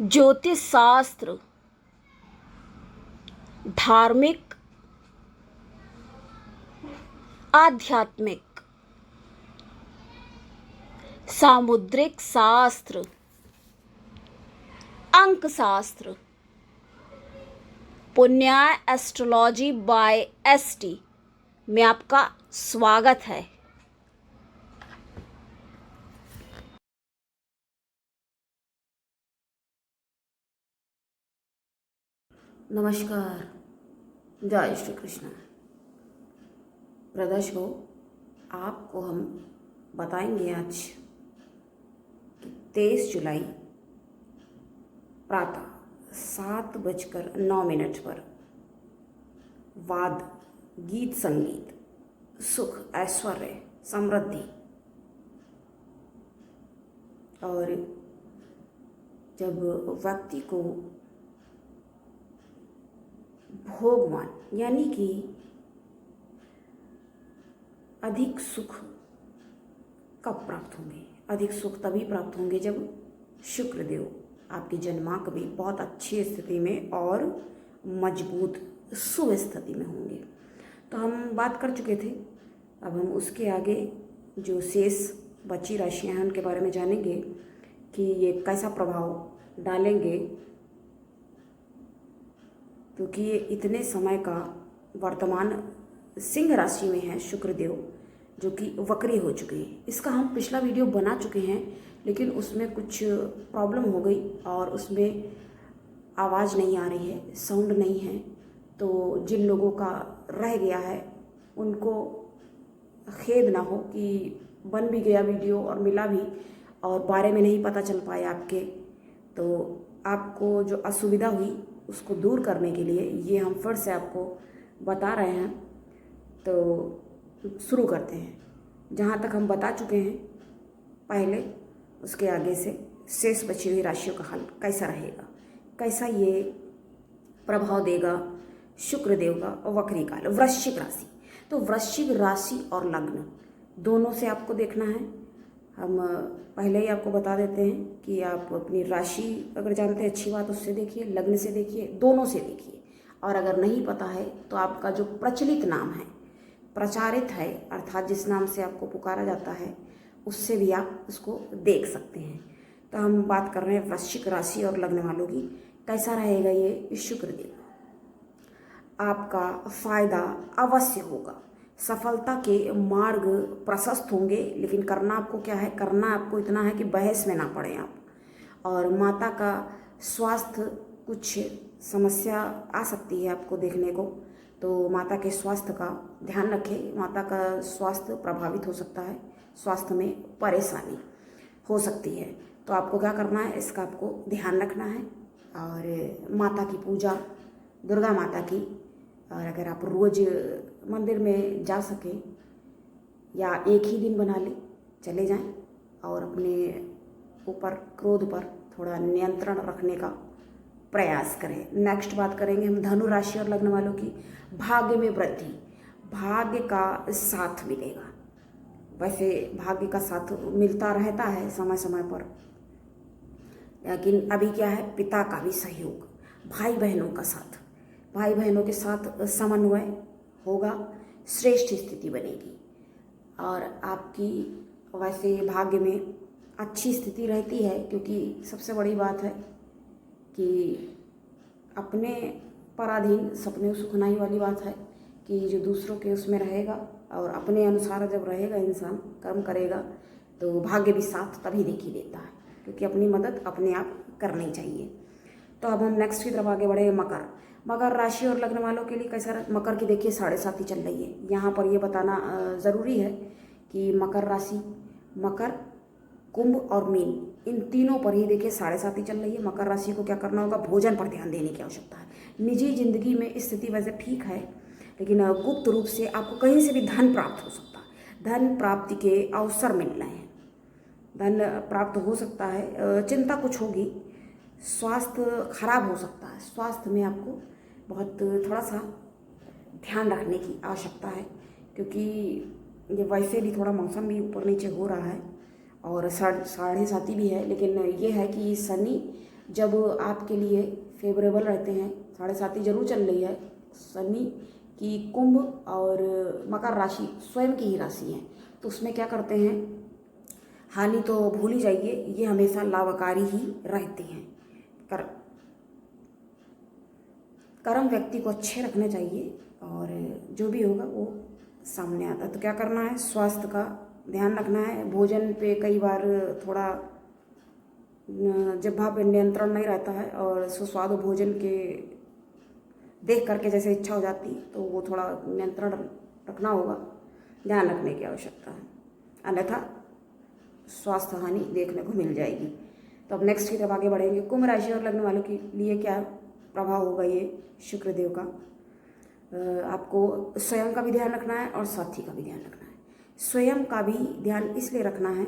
ज्योतिष शास्त्र, धार्मिक, आध्यात्मिक, सामुद्रिक शास्त्र, अंक शास्त्र, पुण्याय एस्ट्रोलॉजी बाय एसटी में आपका स्वागत है। नमस्कार, जय श्री कृष्ण। प्रदर्शकों, आपको हम बताएंगे आज कि 23 जुलाई प्रातः 7:09 पर वाद, गीत संगीत, सुख, ऐश्वर्य, समृद्धि और जब व्यक्ति को भोगवान यानी कि अधिक सुख कब प्राप्त होंगे? अधिक सुख तभी प्राप्त होंगे जब शुक्रदेव आपकी जन्मांक में बहुत अच्छी स्थिति में और मजबूत शुभ स्थिति में होंगे। तो हम बात कर चुके थे, अब हम उसके आगे जो शेष बची राशियां हैं उनके बारे में जानेंगे कि ये कैसा प्रभाव डालेंगे, क्योंकि ये इतने समय का वर्तमान सिंह राशि में है शुक्रदेव, जो कि वक्री हो चुके हैं। इसका हम पिछला वीडियो बना चुके हैं, लेकिन उसमें कुछ प्रॉब्लम हो गई और उसमें आवाज़ नहीं आ रही है, साउंड नहीं है। तो जिन लोगों का रह गया है उनको खेद ना हो कि बन भी गया वीडियो और मिला भी और बारे में नहीं पता चल पाया आपके, तो आपको जो असुविधा हुई उसको दूर करने के लिए ये हम फिर से आपको बता रहे हैं। तो शुरू करते हैं जहाँ तक हम बता चुके हैं पहले, उसके आगे से शेष बची हुई राशियों का हल कैसा रहेगा, कैसा ये प्रभाव देगा शुक्रदेव का वक्री काल। वृश्चिक राशि, तो वृश्चिक राशि और लग्न दोनों से आपको देखना है। हम पहले ही आपको बता देते हैं कि आप अपनी राशि अगर जानते हैं अच्छी बात, उससे देखिए, लग्न से देखिए, दोनों से देखिए। और अगर नहीं पता है तो आपका जो प्रचलित नाम है, प्रचारित है, अर्थात जिस नाम से आपको पुकारा जाता है, उससे भी आप उसको देख सकते हैं। तो हम बात कर रहे हैं वृश्चिक राशि और लग्न वालों की, कैसा रहेगा ये शुक्रदेव। आपका फायदा अवश्य होगा, सफलता के मार्ग प्रशस्त होंगे, लेकिन करना आपको क्या है? करना आपको इतना है कि बहस में ना पड़े आप। और माता का स्वास्थ्य, कुछ समस्या आ सकती है आपको देखने को, तो माता के स्वास्थ्य का ध्यान रखें। माता का स्वास्थ्य प्रभावित हो सकता है, स्वास्थ्य में परेशानी हो सकती है, तो आपको क्या करना है, इसका आपको ध्यान रखना है। और माता की पूजा, दुर्गा माता की, और अगर आप रोज़ मंदिर में जा सकें या एक ही दिन बना लें, चले जाएं और अपने ऊपर क्रोध पर थोड़ा नियंत्रण रखने का प्रयास करें। नेक्स्ट बात करेंगे हम धनु राशि और लग्न वालों की। भाग्य में वृद्धि, भाग्य का साथ मिलेगा। वैसे भाग्य का साथ मिलता रहता है समय समय पर, लेकिन अभी क्या है, पिता का भी सहयोग, भाई बहनों का साथ, भाई बहनों के साथ समन्वय होगा, श्रेष्ठ स्थिति बनेगी। और आपकी वैसे भाग्य में अच्छी स्थिति रहती है, क्योंकि सबसे बड़ी बात है कि अपने पराधीन सपने सुखनाई वाली बात है कि जो दूसरों के उसमें रहेगा और अपने अनुसार जब रहेगा, इंसान कर्म करेगा, तो भाग्य भी साथ तभी देखी देता है, क्योंकि अपनी मदद अपने आप करनी चाहिए। तो अब हम नेक्स्ट की तरफ आगे बढ़े। मकर राशि और लग्न वालों के लिए कैसा रहा? मकर की देखिए 7.5 ही चल रही है। यहाँ पर ये बताना ज़रूरी है कि मकर राशि, मकर, कुंभ और मीन, इन तीनों पर ही देखिए 7.5 ही चल रही है। मकर राशि को क्या करना होगा? भोजन पर ध्यान देने की आवश्यकता है। निजी जिंदगी में स्थिति वैसे ठीक है, लेकिन गुप्त रूप से आपको कहीं से भी धन प्राप्त हो सकता है। धन प्राप्ति के अवसर मिल रहे हैं, धन प्राप्त हो सकता है। चिंता कुछ होगी, स्वास्थ्य खराब हो सकता है। स्वास्थ्य में आपको बहुत थोड़ा सा ध्यान रखने की आवश्यकता है, क्योंकि ये वैसे भी थोड़ा मौसम भी ऊपर नीचे हो रहा है और 7.5 भी है। लेकिन ये है कि शनि जब आपके लिए फेवरेबल रहते हैं। 7.5 जरूर चल रही है। शनि की कुंभ और मकर राशि स्वयं की ही राशि है, तो उसमें क्या करते हैं, हानि तो भूल ही जाइए, ये हमेशा लाभकारी ही रहते हैं। कर्म व्यक्ति को अच्छे रखने चाहिए और जो भी होगा वो सामने आता है। तो क्या करना है, स्वास्थ्य का ध्यान रखना है। भोजन पे कई बार थोड़ा जिह्वा पे नियंत्रण नहीं रहता है और सुस्वादु भोजन के देख करके जैसे इच्छा हो जाती है, तो वो थोड़ा नियंत्रण रखना होगा, ध्यान रखने की आवश्यकता है, अन्यथा स्वास्थ्य हानि देखने को मिल जाएगी। तो अब नेक्स्ट की तरफ आगे बढ़ेंगे। कुंभ राशि और लग्न वालों के लिए क्या प्रभाव होगा ये शुक्रदेव का। आपको स्वयं का भी ध्यान रखना है और साथी का भी ध्यान रखना है। स्वयं का भी ध्यान इसलिए रखना है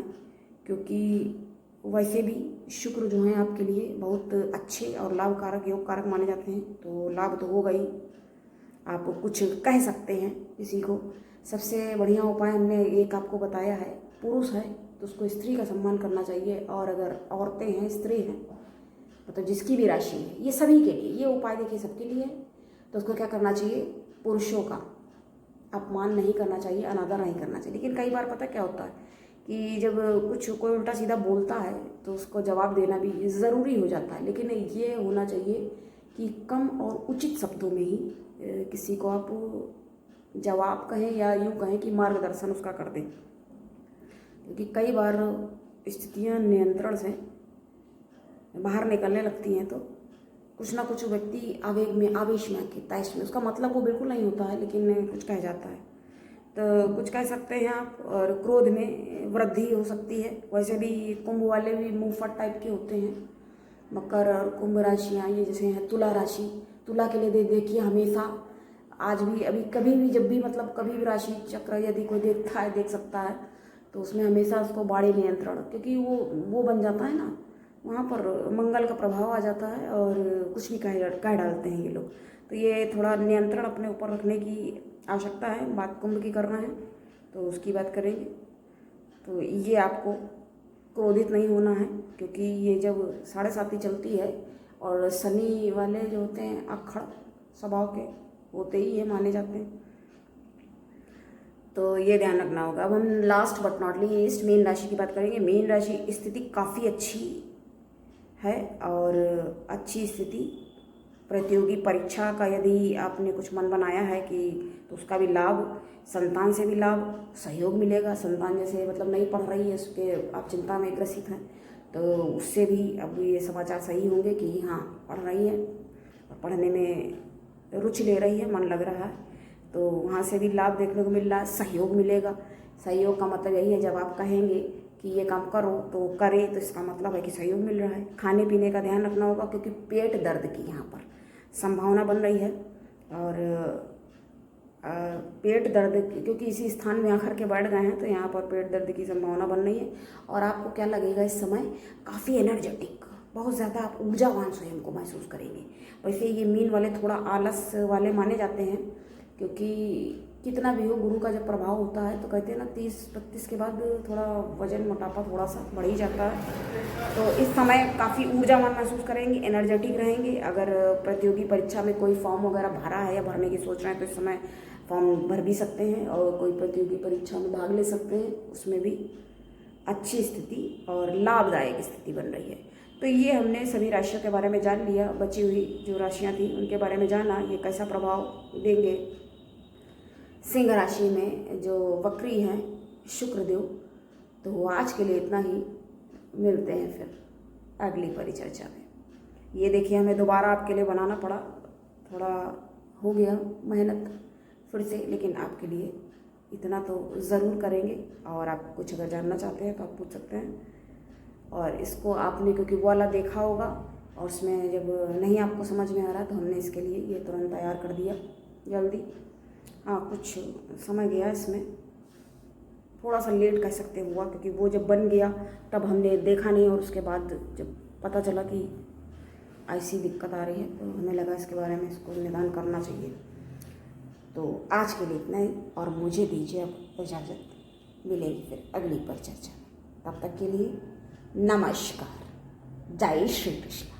क्योंकि वैसे भी शुक्र जो हैं आपके लिए बहुत अच्छे और लाभकारक योग कारक माने जाते हैं, तो लाभ तो होगा ही। आप कुछ कह सकते हैं किसी को। सबसे बढ़िया उपाय हमने एक आपको बताया है, पुरुष है तो उसको स्त्री का सम्मान करना चाहिए, और अगर औरतें हैं, स्त्री हैं, मतलब जिसकी भी राशि है, ये सभी के लिए ये उपाय देखिए सबके लिए है। तो उसको क्या करना चाहिए, पुरुषों का अपमान नहीं करना चाहिए, अनादर नहीं करना चाहिए। लेकिन कई बार पता क्या होता है कि जब कुछ कोई उल्टा सीधा बोलता है तो उसको जवाब देना भी ज़रूरी हो जाता है, लेकिन ये होना चाहिए कि कम और उचित शब्दों में ही किसी को आप जवाब कहें या यूँ कहें कि मार्गदर्शन उसका कर दें, क्योंकि कई बार स्थितियाँ नियंत्रण से बाहर निकलने लगती हैं तो कुछ ना कुछ व्यक्ति आवेग में, आवेश में, आके तैश में, उसका मतलब वो बिल्कुल नहीं होता है, लेकिन कुछ कह जाता है, तो कुछ कह सकते हैं आप। और क्रोध में वृद्धि हो सकती है। वैसे भी कुंभ वाले भी मुंहफट टाइप के होते हैं। मकर और कुंभ राशियाँ ये जैसे हैं। तुला राशि, तुला के लिए देखिए हमेशा, आज भी, अभी, कभी भी, जब भी, मतलब कभी भी राशि चक्र यदि कोई देखता है, देख सकता है, तो उसमें हमेशा उसको बाड़ी नियंत्रण, क्योंकि वो बन जाता है ना, वहाँ पर मंगल का प्रभाव आ जाता है और कुछ भी कह डालते हैं ये लोग। तो ये थोड़ा नियंत्रण अपने ऊपर रखने की आवश्यकता है। बात कुंभ की करना है तो उसकी बात करेंगे। तो ये आपको क्रोधित नहीं होना है, क्योंकि ये जब 7.5 चलती है और शनि वाले जो होते हैं अक्खड़ स्वभाव के होते ही ये माने जाते हैं, तो ये ध्यान रखना होगा। अब हम last but not least mean राशि की बात करेंगे। मीन राशि स्थिति काफ़ी अच्छी है और अच्छी स्थिति, प्रतियोगी परीक्षा का यदि आपने कुछ मन बनाया है कि तो उसका भी लाभ, संतान से भी लाभ, सहयोग मिलेगा। संतान जैसे मतलब नहीं पढ़ रही है, उसके आप चिंता में ग्रसित हैं, तो उससे भी अब ये समाचार सही होंगे कि हाँ पढ़ रही है और पढ़ने में रुचि ले रही है, मन लग रहा है, तो वहाँ से भी लाभ देखने को मिल रहा है। सहयोग मिलेगा। सहयोग का मतलब यही है, जब आप कहेंगे कि ये काम करो तो करे, तो इसका मतलब है कि सहयोग मिल रहा है। खाने पीने का ध्यान रखना होगा, क्योंकि पेट दर्द की यहाँ पर संभावना बन रही है। और पेट दर्द क्योंकि इसी स्थान में आकर के बैठ गए हैं, तो यहाँ पर पेट दर्द की संभावना बन रही है। और आपको क्या लगेगा, इस समय काफ़ी एनर्जेटिक, बहुत ज़्यादा आप ऊर्जावान स्वयं को महसूस करेंगे। वैसे ये मीन वाले थोड़ा आलस वाले माने जाते हैं, क्योंकि कितना भी हो गुरु का जब प्रभाव होता है तो कहते हैं ना 30-32 के बाद थोड़ा वजन मोटापा थोड़ा सा बढ़ ही जाता है। तो इस समय काफ़ी ऊर्जावान महसूस करेंगे, एनर्जेटिक रहेंगे। अगर प्रतियोगी परीक्षा में कोई फॉर्म वगैरह भरा है या भरने की सोच रहे हैं तो इस समय फॉर्म भर भी सकते हैं और कोई प्रतियोगी परीक्षा में भाग ले सकते हैं, उसमें भी अच्छी स्थिति और लाभदायक स्थिति बन रही है। तो ये हमने सभी राशियों के बारे में जान लिया। बची हुई जो राशियाँ थी उनके बारे में जाना, ये कैसा प्रभाव देंगे सिंह राशि में जो वक्री हैं शुक्रदेव। तो आज के लिए इतना ही, मिलते हैं फिर अगली परिचर्चा में। ये देखिए हमें दोबारा आपके लिए बनाना पड़ा, थोड़ा हो गया मेहनत फिर से, लेकिन आपके लिए इतना तो ज़रूर करेंगे। और आप कुछ अगर जानना चाहते हैं तो आप पूछ सकते हैं। और इसको आपने क्योंकि वो वाला देखा होगा और उसमें जब नहीं आपको समझ में आ रहा तो हमने इसके लिए ये तुरंत तैयार कर दिया जल्दी। हाँ, कुछ समय गया इसमें, थोड़ा सा लेट कह सकते हुआ, क्योंकि वो जब बन गया तब हमने देखा नहीं, और उसके बाद जब पता चला कि ऐसी दिक्कत आ रही है तो हमें लगा इसके बारे में इसको निदान करना चाहिए। तो आज के लिए इतना ही, और मुझे दीजिए अब इजाज़त। मिलेगी फिर अगली परिचर्चा में, तब तक के लिए नमस्कार। जय श्री कृष्ण।